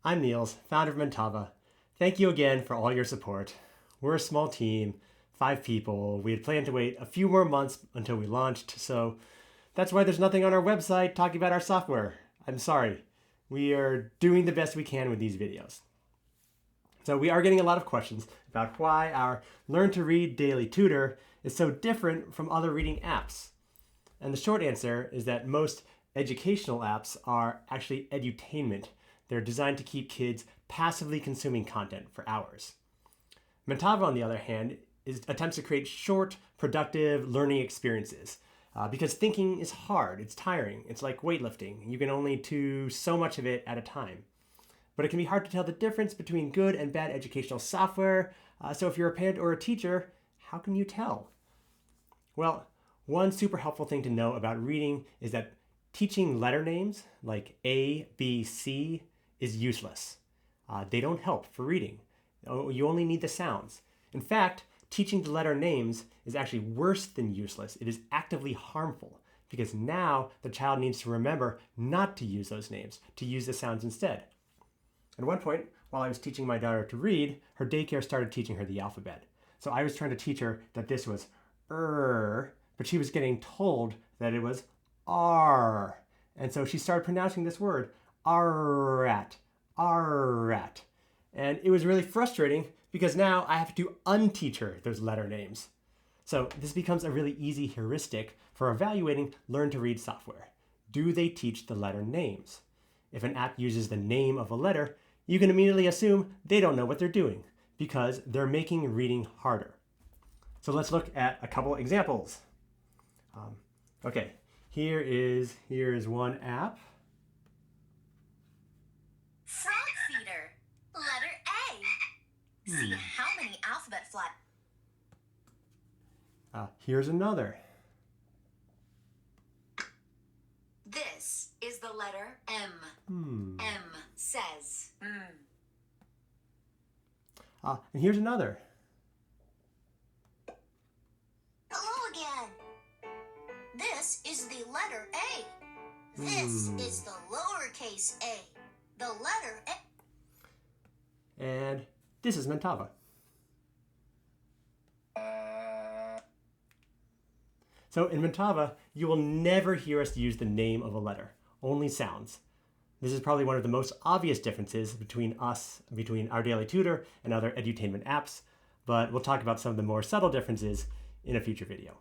I'm Niels, founder of Mentava. Thank you again for all your support. We're a small team, 5 people. We had planned to wait a few more months until we launched, so that's why there's nothing on our website talking about our software. I'm sorry. We are doing the best we can with these videos. So we are getting a lot of questions about why our Learn to Read Daily Tutor is so different from other reading apps. And the short answer is that most educational apps are actually edutainment. They're designed to keep kids passively consuming content for hours. Mentava, on the other hand, attempts to create short, productive learning experiences. Because thinking is hard, it's tiring, it's like weightlifting. You can only do so much of it at a time. But it can be hard to tell the difference between good and bad educational software. So if you're a parent or a teacher, how can you tell? Well, one super helpful thing to know about reading is that teaching letter names like A, B, C is useless. They don't help for reading. You only need the sounds. In fact, teaching the letter names is actually worse than useless. It is actively harmful because now the child needs to remember not to use those names, to use the sounds instead. At one point, while I was teaching my daughter to read, her daycare started teaching her the alphabet. So I was trying to teach her that this was but she was getting told that it was R. And so she started pronouncing this word, arrat, arrat. And it was really frustrating because now I have to unteach her those letter names. So this becomes a really easy heuristic for evaluating Learn to Read software. Do they teach the letter names? If an app uses the name of a letter, you can immediately assume they don't know what they're doing because they're making reading harder. So let's look at a couple examples. Okay, here is one app. Frog feeder, letter A. See how many alphabet flat. Here's another. This is the letter M. M says. And here's another. Hello again. This is the letter A. This is the lowercase a. The letter A. And this is Mentava. So in Mentava, you will never hear us use the name of a letter, only sounds. This is probably one of the most obvious differences between our Daily Tutor and other edutainment apps, but we'll talk about some of the more subtle differences in a future video.